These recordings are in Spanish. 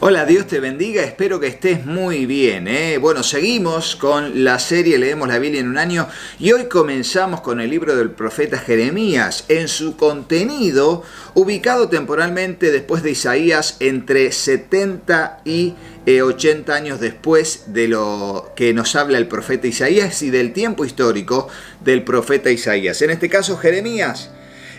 Hola, Dios te bendiga, espero que estés muy bien. Bueno, seguimos con la serie Leemos la Biblia en un año y hoy comenzamos con el libro del profeta Jeremías, en su contenido ubicado temporalmente después de Isaías entre 70 y 80 años después de lo que nos habla el profeta Isaías y del tiempo histórico del profeta Isaías. En este caso, Jeremías.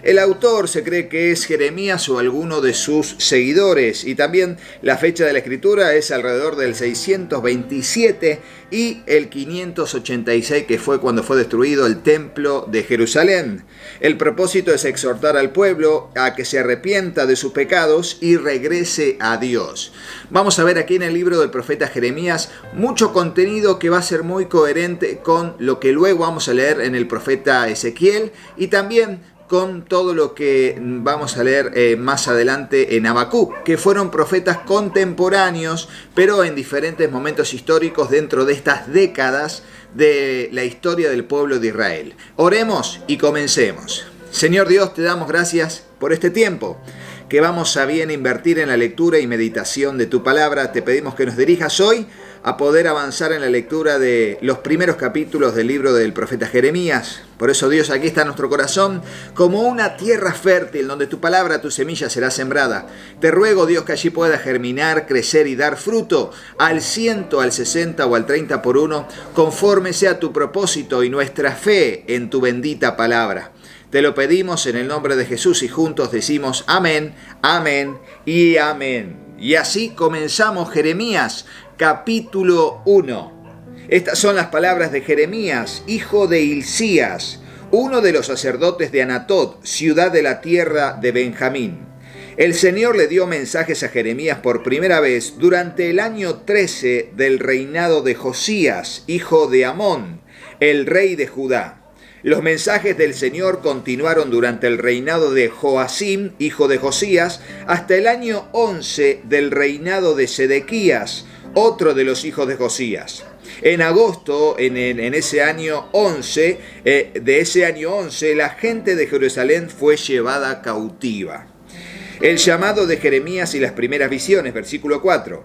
El autor se cree que es Jeremías o alguno de sus seguidores, y también la fecha de la escritura es alrededor del 627 y el 586, que fue cuando fue destruido el templo de Jerusalén. El propósito es exhortar al pueblo a que se arrepienta de sus pecados y regrese a Dios. Vamos a ver aquí en el libro del profeta Jeremías mucho contenido que va a ser muy coherente con lo que luego vamos a leer en el profeta Ezequiel y también con todo lo que vamos a leer más adelante en Habacuc, que fueron profetas contemporáneos, pero en diferentes momentos históricos dentro de estas décadas de la historia del pueblo de Israel. Oremos y comencemos. Señor Dios, te damos gracias por este tiempo que vamos a bien invertir en la lectura y meditación de tu palabra. Te pedimos que nos dirijas hoy a poder avanzar en la lectura de los primeros capítulos del libro del profeta Jeremías. Por eso, Dios, aquí está nuestro corazón como una tierra fértil donde tu palabra, tu semilla será sembrada. Te ruego, Dios, que allí pueda germinar, crecer y dar fruto al 100, al 60 o al 30 por uno, conforme sea tu propósito y nuestra fe en tu bendita palabra. Te lo pedimos en el nombre de Jesús y juntos decimos amén, amén y amén. Y así comenzamos Jeremías, capítulo 1. Estas son las palabras de Jeremías, hijo de Hilcías, uno de los sacerdotes de Anatot, ciudad de la tierra de Benjamín. El Señor le dio mensajes a Jeremías por primera vez durante el año 13 del reinado de Josías, hijo de Amón, el rey de Judá. Los mensajes del Señor continuaron durante el reinado de Joacim, hijo de Josías, hasta el año 11 del reinado de Sedequías, otro de los hijos de Josías. En agosto, en ese año 11, la gente de Jerusalén fue llevada cautiva. El llamado de Jeremías y las primeras visiones, versículo 4.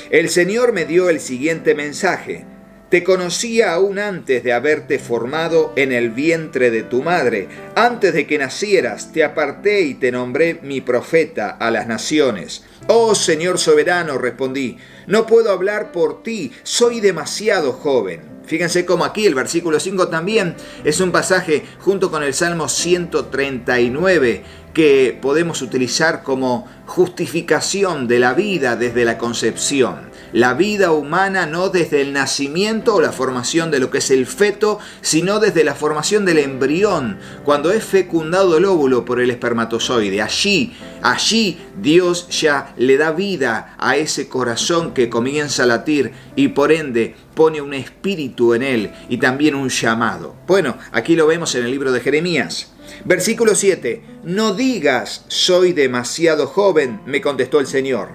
El Señor me dio el siguiente mensaje. Te conocía aún antes de haberte formado en el vientre de tu madre. Antes de que nacieras, te aparté y te nombré mi profeta a las naciones. Oh Señor soberano, respondí, no puedo hablar por ti, soy demasiado joven. Fíjense cómo aquí el versículo 5 también es un pasaje junto con el Salmo 139 que podemos utilizar como justificación de la vida desde la concepción. La vida humana no desde el nacimiento o la formación de lo que es el feto, sino desde la formación del embrión, cuando es fecundado el óvulo por el espermatozoide. Allí Dios ya le da vida a ese corazón que comienza a latir y por ende pone un espíritu en él y también un llamado. Bueno, aquí lo vemos en el libro de Jeremías. Versículo 7. No digas, soy demasiado joven, me contestó el Señor,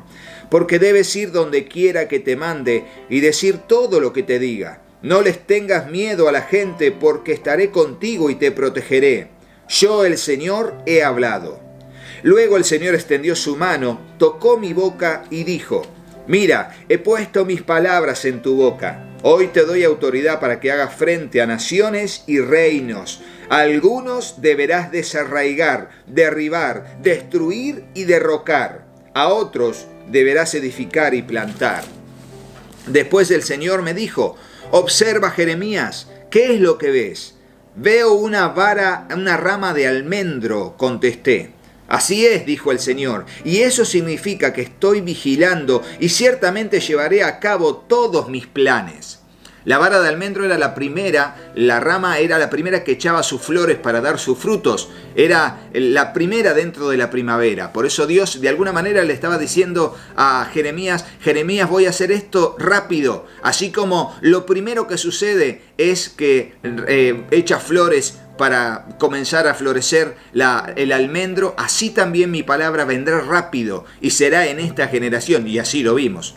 porque debes ir donde quiera que te mande y decir todo lo que te diga. No les tengas miedo a la gente, porque estaré contigo y te protegeré. Yo, el Señor, he hablado. Luego el Señor extendió su mano, tocó mi boca y dijo, mira, he puesto mis palabras en tu boca. Hoy te doy autoridad para que hagas frente a naciones y reinos. Algunos deberás desarraigar, derribar, destruir y derrocar. A otros deberás edificar y plantar. Después el Señor me dijo, observa Jeremías, ¿qué es lo que ves? Veo una rama de almendro, contesté. Así es, dijo el Señor, y eso significa que estoy vigilando y ciertamente llevaré a cabo todos mis planes. La vara de almendro era la rama era la primera que echaba sus flores para dar sus frutos, era la primera dentro de la primavera. Por eso Dios de alguna manera le estaba diciendo a Jeremías, Jeremías, voy a hacer esto rápido, así como lo primero que sucede es que echa flores para comenzar a florecer el almendro, así también mi palabra vendrá rápido y será en esta generación. Y así lo vimos.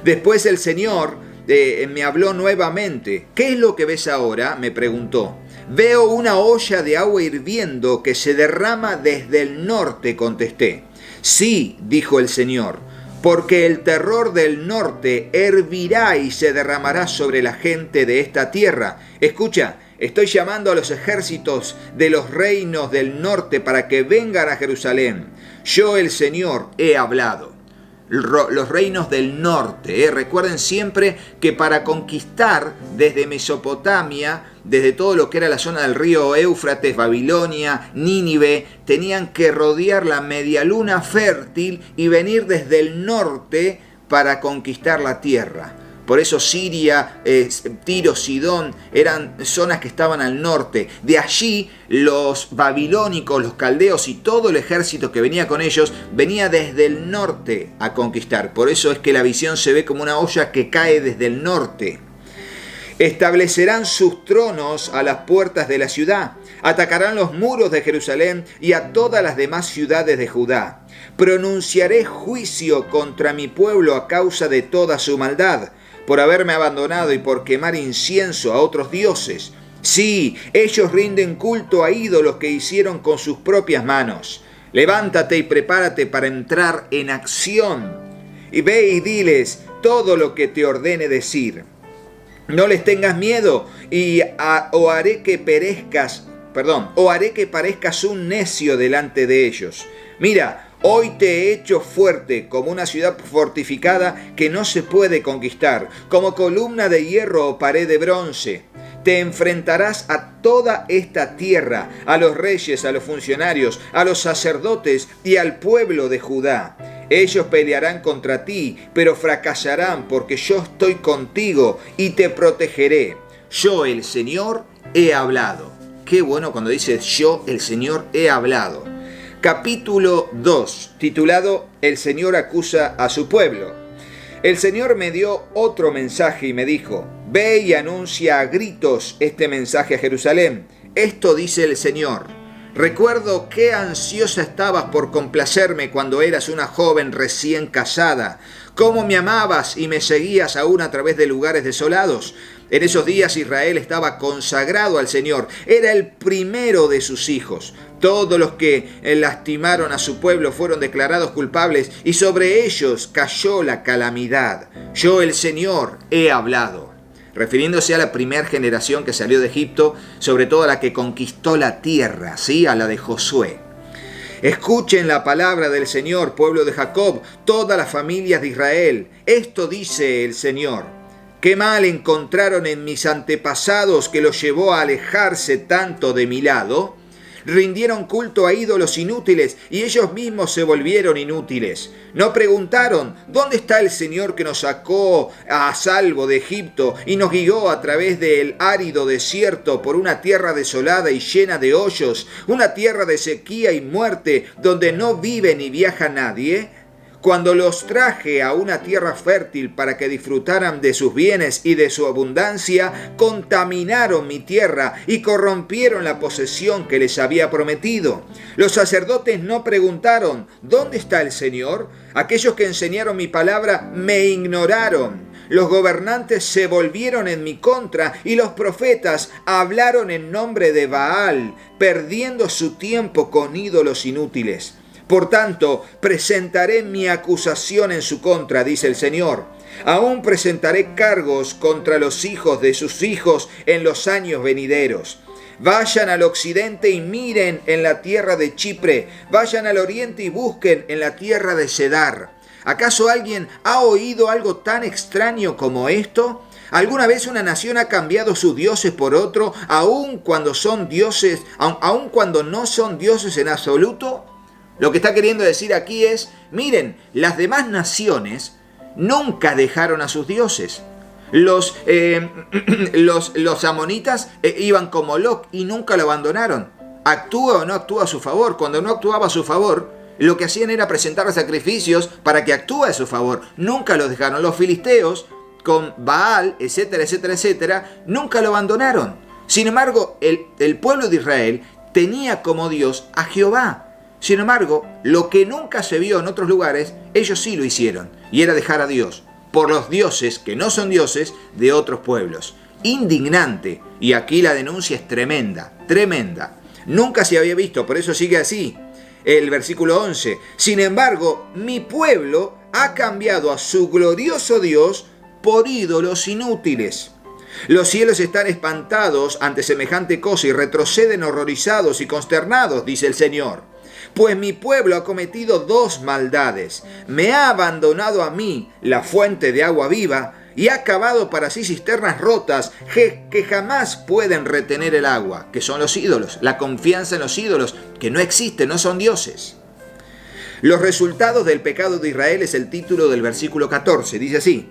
Después el Señor me habló nuevamente. ¿Qué es lo que ves ahora?, me preguntó. Veo una olla de agua hirviendo que se derrama desde el norte, contesté. Sí, dijo el Señor, porque el terror del norte hervirá y se derramará sobre la gente de esta tierra. Escucha, estoy llamando a los ejércitos de los reinos del norte para que vengan a Jerusalén. Yo, el Señor, he hablado. Los reinos del norte, recuerden siempre que para conquistar desde Mesopotamia, desde todo lo que era la zona del río Éufrates, Babilonia, Nínive, tenían que rodear la media luna fértil y venir desde el norte para conquistar la tierra. Por eso Siria, Tiro, Sidón eran zonas que estaban al norte. De allí los babilónicos, los caldeos y todo el ejército que venía con ellos venía desde el norte a conquistar. Por eso es que la visión se ve como una olla que cae desde el norte. Establecerán sus tronos a las puertas de la ciudad. Atacarán los muros de Jerusalén y a todas las demás ciudades de Judá. Pronunciaré juicio contra mi pueblo a causa de toda su maldad, por haberme abandonado y por quemar incienso a otros dioses. Sí, ellos rinden culto a ídolos que hicieron con sus propias manos. Levántate y prepárate para entrar en acción. Y ve y diles todo lo que te ordene decir. No les tengas miedo o haré que parezcas un necio delante de ellos. Mira, hoy te he hecho fuerte como una ciudad fortificada que no se puede conquistar, como columna de hierro o pared de bronce. Te enfrentarás a toda esta tierra, a los reyes, a los funcionarios, a los sacerdotes y al pueblo de Judá. Ellos pelearán contra ti, pero fracasarán porque yo estoy contigo y te protegeré. Yo, el Señor, he hablado. Qué bueno cuando dices yo, el Señor, he hablado. Capítulo 2, titulado El Señor acusa a su pueblo. El Señor me dio otro mensaje y me dijo: ve y anuncia a gritos este mensaje a Jerusalén. Esto dice el Señor: recuerdo qué ansiosa estabas por complacerme cuando eras una joven recién casada, cómo me amabas y me seguías aún a través de lugares desolados. En esos días Israel estaba consagrado al Señor, era el primero de sus hijos. Todos los que lastimaron a su pueblo fueron declarados culpables y sobre ellos cayó la calamidad. Yo, el Señor, he hablado. Refiriéndose a la primera generación que salió de Egipto, sobre todo a la que conquistó la tierra, ¿sí? A la de Josué. Escuchen la palabra del Señor, pueblo de Jacob, todas las familias de Israel. Esto dice el Señor: qué mal encontraron en mis antepasados que los llevó a alejarse tanto de mi lado. Rindieron culto a ídolos inútiles y ellos mismos se volvieron inútiles. No preguntaron: ¿dónde está el Señor que nos sacó a salvo de Egipto y nos guió a través del árido desierto por una tierra desolada y llena de hoyos, una tierra de sequía y muerte donde no vive ni viaja nadie? Cuando los traje a una tierra fértil para que disfrutaran de sus bienes y de su abundancia, contaminaron mi tierra y corrompieron la posesión que les había prometido. Los sacerdotes no preguntaron: ¿dónde está el Señor? Aquellos que enseñaron mi palabra me ignoraron. Los gobernantes se volvieron en mi contra y los profetas hablaron en nombre de Baal, perdiendo su tiempo con ídolos inútiles. Por tanto, presentaré mi acusación en su contra, dice el Señor. Aún presentaré cargos contra los hijos de sus hijos en los años venideros. Vayan al occidente y miren en la tierra de Chipre. Vayan al oriente y busquen en la tierra de Cedar. ¿Acaso alguien ha oído algo tan extraño como esto? ¿Alguna vez una nación ha cambiado sus dioses por otro, aun cuando no son dioses en absoluto? Lo que está queriendo decir aquí es: miren, las demás naciones nunca dejaron a sus dioses. Los amonitas iban como Loc y nunca lo abandonaron. Actúa o no actúa a su favor. Cuando no actuaba a su favor, lo que hacían era presentar sacrificios para que actúe a su favor. Nunca los dejaron. Los filisteos, con Baal, etcétera, etcétera, etcétera, nunca lo abandonaron. Sin embargo, el pueblo de Israel tenía como Dios a Jehová. Sin embargo, lo que nunca se vio en otros lugares, ellos sí lo hicieron, y era dejar a Dios por los dioses que no son dioses de otros pueblos. Indignante, y aquí la denuncia es tremenda, tremenda. Nunca se había visto, por eso sigue así. El versículo 11: sin embargo, mi pueblo ha cambiado a su glorioso Dios por ídolos inútiles. Los cielos están espantados ante semejante cosa y retroceden horrorizados y consternados, dice el Señor. Pues mi pueblo ha cometido dos maldades. Me ha abandonado a mí, la fuente de agua viva, y ha cavado para sí cisternas rotas que jamás pueden retener el agua, que son los ídolos, la confianza en los ídolos, que no existen, no son dioses. Los resultados del pecado de Israel es el título del versículo 14. Dice así: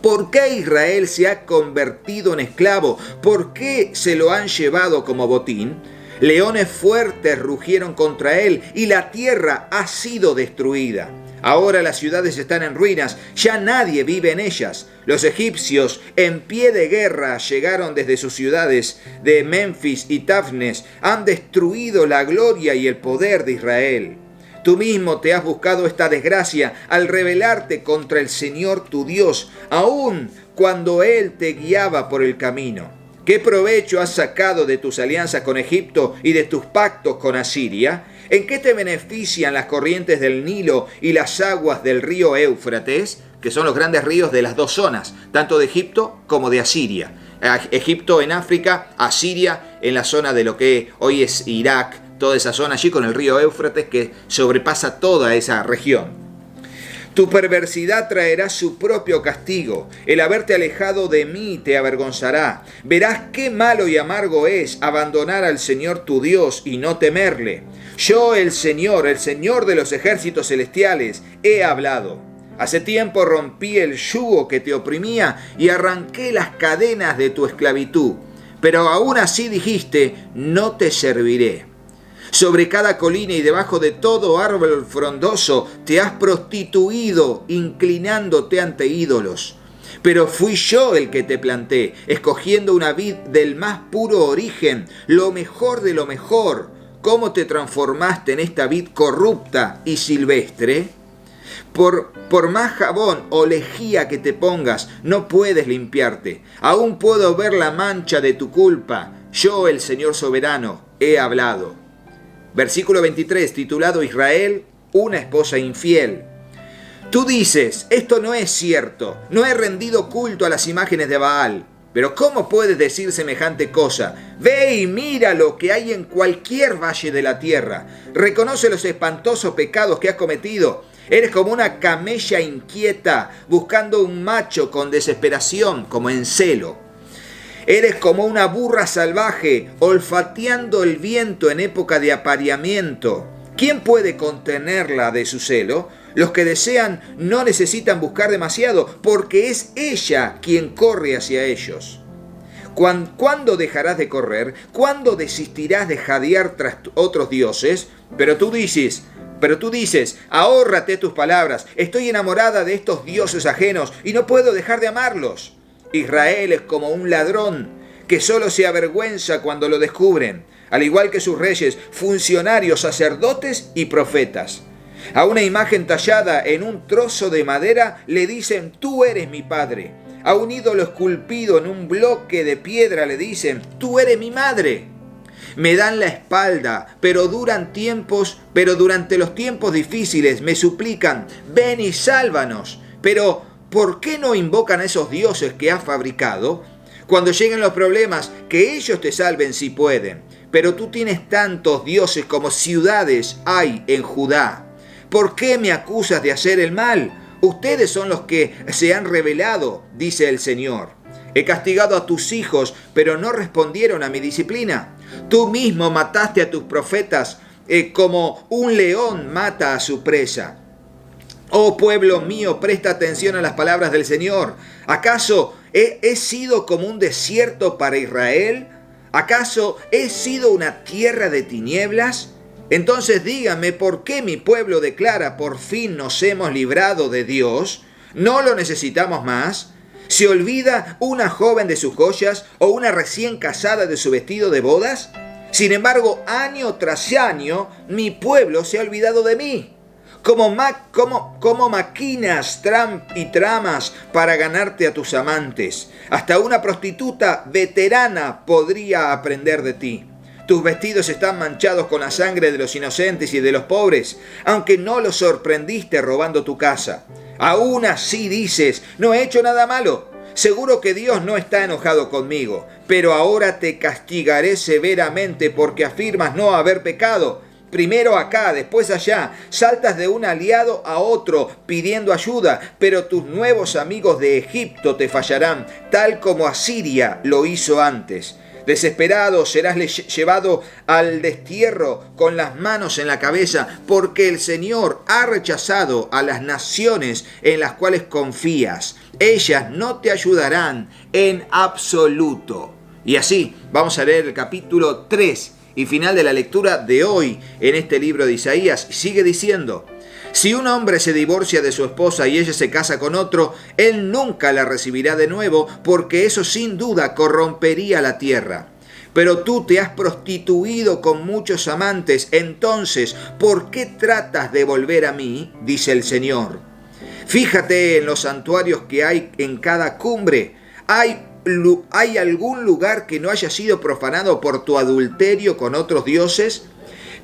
¿por qué Israel se ha convertido en esclavo? ¿Por qué se lo han llevado como botín? Leones fuertes rugieron contra él y la tierra ha sido destruida. Ahora las ciudades están en ruinas, ya nadie vive en ellas. Los egipcios en pie de guerra llegaron desde sus ciudades de Memphis y Tafnes. Han destruido la gloria y el poder de Israel. Tú mismo te has buscado esta desgracia al rebelarte contra el Señor tu Dios, aun cuando Él te guiaba por el camino. ¿Qué provecho has sacado de tus alianzas con Egipto y de tus pactos con Asiria? ¿En qué te benefician las corrientes del Nilo y las aguas del río Éufrates, que son los grandes ríos de las dos zonas, tanto de Egipto como de Asiria? Egipto en África, Asiria en la zona de lo que hoy es Irak, toda esa zona allí con el río Éufrates que sobrepasa toda esa región. Tu perversidad traerá su propio castigo. El haberte alejado de mí te avergonzará. Verás qué malo y amargo es abandonar al Señor tu Dios y no temerle. Yo, el Señor de los ejércitos celestiales, he hablado. Hace tiempo rompí el yugo que te oprimía y arranqué las cadenas de tu esclavitud. Pero aún así dijiste, no te serviré. Sobre cada colina y debajo de todo árbol frondoso te has prostituido, inclinándote ante ídolos. Pero fui yo el que te planté, escogiendo una vid del más puro origen, lo mejor de lo mejor. ¿Cómo te transformaste en esta vid corrupta y silvestre? Por más jabón o lejía que te pongas, no puedes limpiarte. Aún puedo ver la mancha de tu culpa. Yo, el Señor soberano, he hablado. Versículo 23, titulado Israel, una esposa infiel. Tú dices, esto no es cierto, no he rendido culto a las imágenes de Baal. Pero ¿cómo puedes decir semejante cosa? Ve y mira lo que hay en cualquier valle de la tierra. Reconoce los espantosos pecados que has cometido. Eres como una camella inquieta, buscando un macho con desesperación, como en celo. Eres como una burra salvaje, olfateando el viento en época de apareamiento. ¿Quién puede contenerla de su celo? Los que desean no necesitan buscar demasiado, porque es ella quien corre hacia ellos. ¿Cuándo dejarás de correr? ¿Cuándo desistirás de jadear tras otros dioses? Pero tú dices, ahórrate tus palabras. Estoy enamorada de estos dioses ajenos y no puedo dejar de amarlos. Israel es como un ladrón que solo se avergüenza cuando lo descubren, al igual que sus reyes, funcionarios, sacerdotes y profetas. A una imagen tallada en un trozo de madera le dicen, tú eres mi padre. A un ídolo esculpido en un bloque de piedra le dicen, tú eres mi madre. Me dan la espalda, pero durante los tiempos difíciles me suplican, ven y sálvanos. Pero ¿por qué no invocan a esos dioses que has fabricado? Cuando lleguen los problemas, que ellos te salven si pueden. Pero tú tienes tantos dioses como ciudades hay en Judá. ¿Por qué me acusas de hacer el mal? Ustedes son los que se han rebelado, dice el Señor. He castigado a tus hijos, pero no respondieron a mi disciplina. Tú mismo mataste a tus profetas como un león mata a su presa. Oh pueblo mío, presta atención a las palabras del Señor. ¿Acaso he sido como un desierto para Israel? ¿Acaso he sido una tierra de tinieblas? Entonces díganme, ¿por qué mi pueblo declara, por fin nos hemos librado de Dios? ¿No lo necesitamos más? ¿Se olvida una joven de sus joyas o una recién casada de su vestido de bodas? Sin embargo, año tras año, mi pueblo se ha olvidado de mí. Como maquinas y tramas para ganarte a tus amantes. Hasta una prostituta veterana podría aprender de ti. tus vestidos están manchados con la sangre de los inocentes y de los pobres, aunque no los sorprendiste robando tu casa. Aún así dices, no he hecho nada malo. Seguro que Dios no está enojado conmigo, pero ahora te castigaré severamente porque afirmas no haber pecado. Primero acá, después allá, saltas de un aliado a otro pidiendo ayuda, pero tus nuevos amigos de Egipto te fallarán, tal como Asiria lo hizo antes. Desesperado serás llevado al destierro con las manos en la cabeza, porque el Señor ha rechazado a las naciones en las cuales confías. Ellas no te ayudarán en absoluto. Y así vamos a leer el capítulo 3 y final de la lectura de hoy en este libro de Isaías. Sigue diciendo: si un hombre se divorcia de su esposa y ella se casa con otro, él nunca la recibirá de nuevo, porque eso sin duda corrompería la tierra. Pero tú te has prostituido con muchos amantes, entonces, ¿por qué tratas de volver a mí?, dice el Señor. Fíjate en los santuarios que hay en cada cumbre. ¿Hay algún lugar que no haya sido profanado por tu adulterio con otros dioses?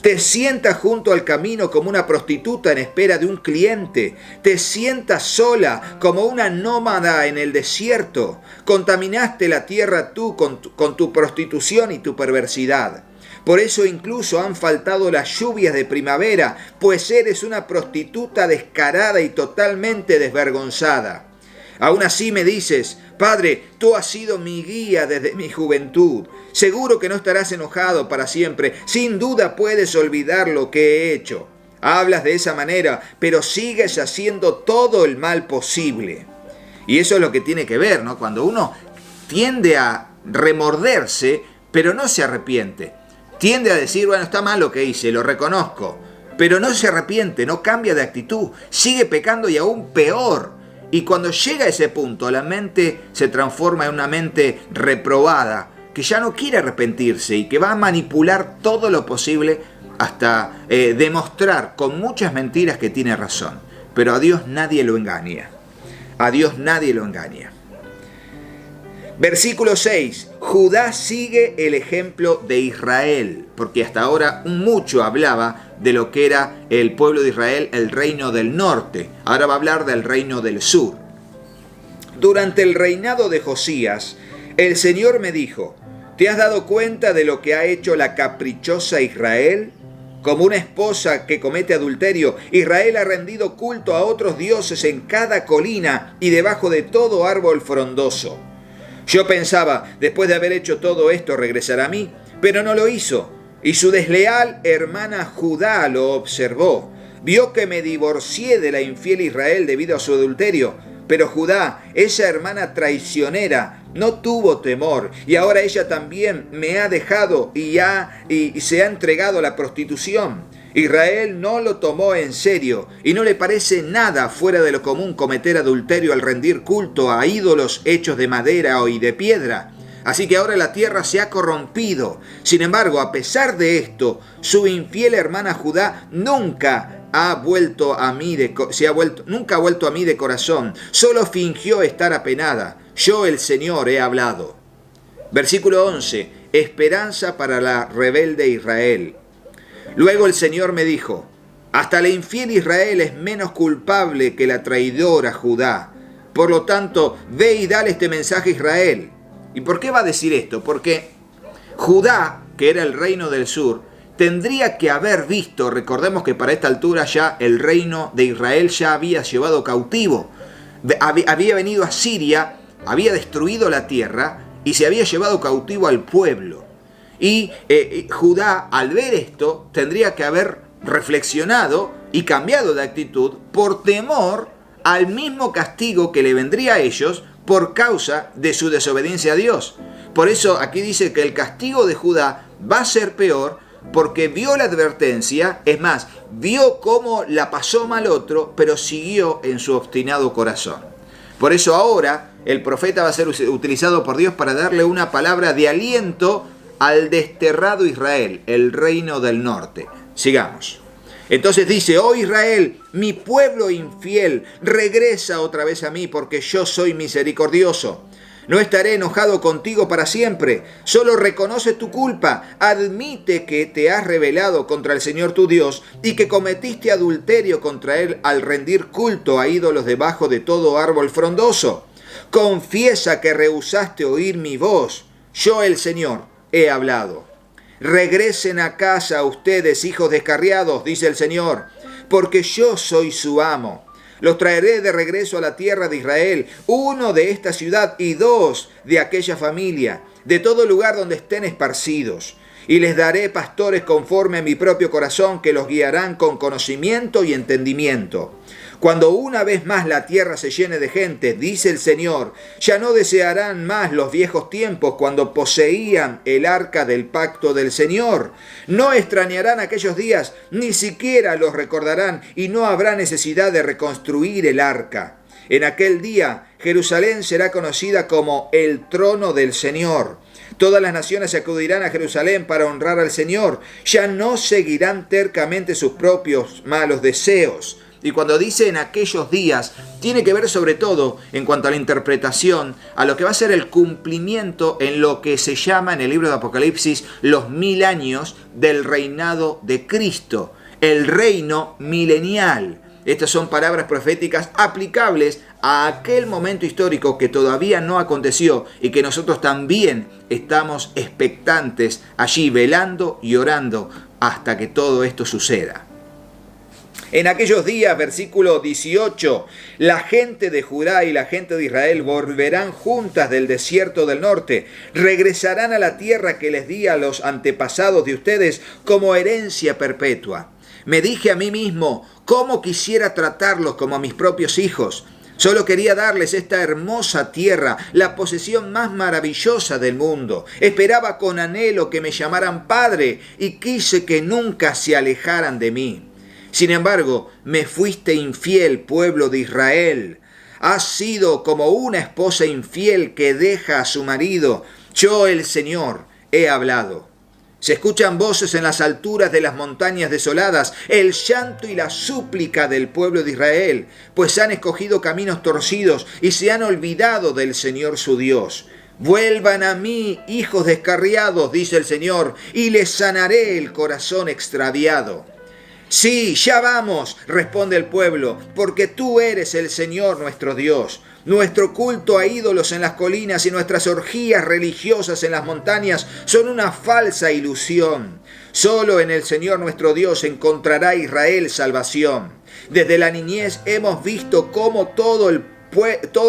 Te sientas junto al camino como una prostituta en espera de un cliente. Te sientas sola como una nómada en el desierto. Contaminaste la tierra tú con tu prostitución y tu perversidad. Por eso incluso han faltado las lluvias de primavera, pues eres una prostituta descarada y totalmente desvergonzada. Aún así me dices: Padre, tú has sido mi guía desde mi juventud. Seguro que no estarás enojado para siempre. Sin duda puedes olvidar lo que he hecho. Hablas de esa manera, pero sigues haciendo todo el mal posible. Y eso es lo que tiene que ver, ¿no? Cuando uno tiende a remorderse, pero no se arrepiente. Tiende a decir, bueno, está mal lo que hice, lo reconozco. Pero no se arrepiente, no cambia de actitud. Sigue pecando y aún peor. Y cuando llega a ese punto, la mente se transforma en una mente reprobada, que ya no quiere arrepentirse y que va a manipular todo lo posible hasta demostrar con muchas mentiras que tiene razón. Pero a Dios nadie lo engaña. A Dios nadie lo engaña. Versículo 6. Judá sigue el ejemplo de Israel, porque hasta ahora mucho hablaba de lo que era el pueblo de Israel, el reino del norte. Ahora va a hablar del reino del sur. Durante el reinado de Josías, el Señor me dijo: ¿te has dado cuenta de lo que ha hecho la caprichosa Israel? Como una esposa que comete adulterio, Israel ha rendido culto a otros dioses en cada colina y debajo de todo árbol frondoso. Yo pensaba, después de haber hecho todo esto, regresará a mí, pero no lo hizo. Y su desleal hermana Judá lo observó. Vio que me divorcié de la infiel Israel debido a su adulterio. Pero Judá, esa hermana traicionera, no tuvo temor. Y ahora ella también me ha dejado y se ha entregado a la prostitución. Israel no lo tomó en serio y no le parece nada fuera de lo común cometer adulterio al rendir culto a ídolos hechos de madera y de piedra. Así que ahora la tierra se ha corrompido. Sin embargo, a pesar de esto, su infiel hermana Judá nunca ha vuelto a mí de corazón. Solo fingió estar apenada. Yo, el Señor, he hablado. Versículo 11. Esperanza para la rebelde Israel. Luego el Señor me dijo: hasta la infiel Israel es menos culpable que la traidora Judá. Por lo tanto, ve y dale este mensaje a Israel. ¿Y por qué va a decir esto? Porque Judá, que era el reino del sur, tendría que haber visto, recordemos que para esta altura ya el reino de Israel ya había llevado cautivo. Había venido a Siria, había destruido la tierra y se había llevado cautivo al pueblo. Y Judá, al ver esto, tendría que haber reflexionado y cambiado de actitud por temor al mismo castigo que le vendría a ellos por causa de su desobediencia a Dios. Por eso aquí dice que el castigo de Judá va a ser peor porque vio la advertencia, es más, vio cómo la pasó mal otro, pero siguió en su obstinado corazón. Por eso ahora el profeta va a ser utilizado por Dios para darle una palabra de aliento al desterrado Israel, el reino del norte. Sigamos. Entonces dice: oh Israel, mi pueblo infiel, regresa otra vez a mí porque yo soy misericordioso. No estaré enojado contigo para siempre. Solo reconoce tu culpa. Admite que te has rebelado contra el Señor tu Dios y que cometiste adulterio contra Él al rendir culto a ídolos debajo de todo árbol frondoso. Confiesa que rehusaste oír mi voz. Yo, el Señor, he hablado. Regresen a casa ustedes, hijos descarriados, dice el Señor, porque yo soy su amo. Los traeré de regreso a la tierra de Israel, 1 de esta ciudad y 2 de aquella familia, de todo lugar donde estén esparcidos. Y les daré pastores conforme a mi propio corazón, que los guiarán con conocimiento y entendimiento. Cuando una vez más la tierra se llene de gente, dice el Señor, ya no desearán más los viejos tiempos cuando poseían el arca del pacto del Señor. No extrañarán aquellos días, ni siquiera los recordarán, y no habrá necesidad de reconstruir el arca. En aquel día, Jerusalén será conocida como el trono del Señor. Todas las naciones acudirán a Jerusalén para honrar al Señor. Ya no seguirán tercamente sus propios malos deseos. Y cuando dice en aquellos días, tiene que ver sobre todo, en cuanto a la interpretación, a lo que va a ser el cumplimiento en lo que se llama en el libro de Apocalipsis los 1000 años del reinado de Cristo, el reino milenial. Estas son palabras proféticas aplicables a aquel momento histórico que todavía no aconteció y que nosotros también estamos expectantes allí, velando y orando hasta que todo esto suceda. En aquellos días, versículo 18, la gente de Judá y la gente de Israel volverán juntas del desierto del norte, regresarán a la tierra que les di a los antepasados de ustedes como herencia perpetua. Me dije a mí mismo, ¿cómo quisiera tratarlos como a mis propios hijos? Solo quería darles esta hermosa tierra, la posesión más maravillosa del mundo. Esperaba con anhelo que me llamaran padre y quise que nunca se alejaran de mí. Sin embargo, me fuiste infiel, pueblo de Israel. Has sido como una esposa infiel que deja a su marido. Yo, el Señor, he hablado. Se escuchan voces en las alturas de las montañas desoladas, el llanto y la súplica del pueblo de Israel, pues han escogido caminos torcidos y se han olvidado del Señor su Dios. Vuelvan a mí, hijos descarriados, dice el Señor, y les sanaré el corazón extraviado. Sí, ya vamos, responde el pueblo, porque tú eres el Señor nuestro Dios. Nuestro culto a ídolos en las colinas y nuestras orgías religiosas en las montañas son una falsa ilusión. Solo en el Señor nuestro Dios encontrará Israel salvación. Desde la niñez hemos visto cómo todo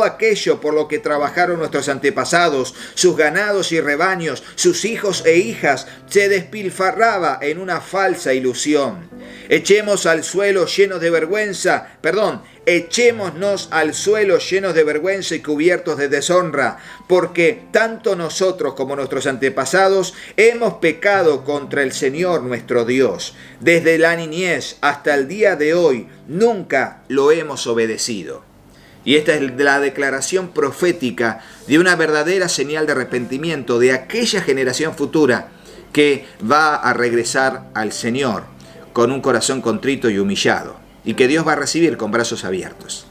aquello por lo que trabajaron nuestros antepasados, sus ganados y rebaños, sus hijos e hijas, se despilfarraba en una falsa ilusión. Echémonos al suelo llenos de vergüenza y cubiertos de deshonra, porque tanto nosotros como nuestros antepasados hemos pecado contra el Señor nuestro Dios. Desde la niñez hasta el día de hoy nunca lo hemos obedecido. Y esta es la declaración profética de una verdadera señal de arrepentimiento de aquella generación futura que va a regresar al Señor con un corazón contrito y humillado, y que Dios va a recibir con brazos abiertos.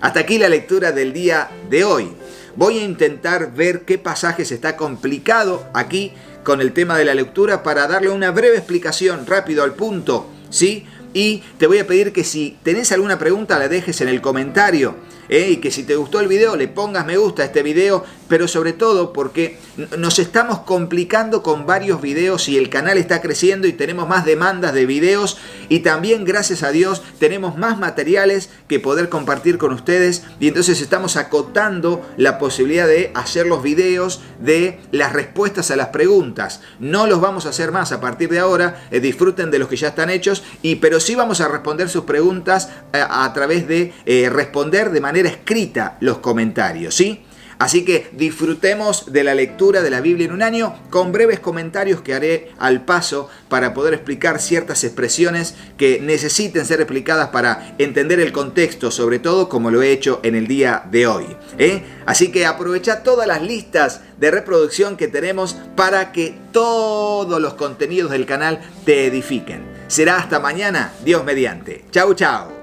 Hasta aquí la lectura del día de hoy. Voy a intentar ver qué pasajes está complicado aquí con el tema de la lectura para darle una breve explicación rápido al punto, ¿sí? Y te voy a pedir que si tenés alguna pregunta la dejes en el comentario, y que si te gustó el video le pongas me gusta a este video, pero sobre todo porque nos estamos complicando con varios videos y el canal está creciendo y tenemos más demandas de videos, y también gracias a Dios tenemos más materiales que poder compartir con ustedes, y entonces estamos acotando la posibilidad de hacer los videos de las respuestas a las preguntas. No los vamos a hacer más a partir de ahora, disfruten de los que ya están hechos, pero sí vamos a responder sus preguntas a través de responder de manera escrita los comentarios, ¿sí? Así que disfrutemos de la lectura de la Biblia en un año con breves comentarios que haré al paso para poder explicar ciertas expresiones que necesiten ser explicadas para entender el contexto, sobre todo como lo he hecho en el día de hoy. Así que aprovecha todas las listas de reproducción que tenemos para que todos los contenidos del canal te edifiquen. Será hasta mañana, Dios mediante. Chau, chau.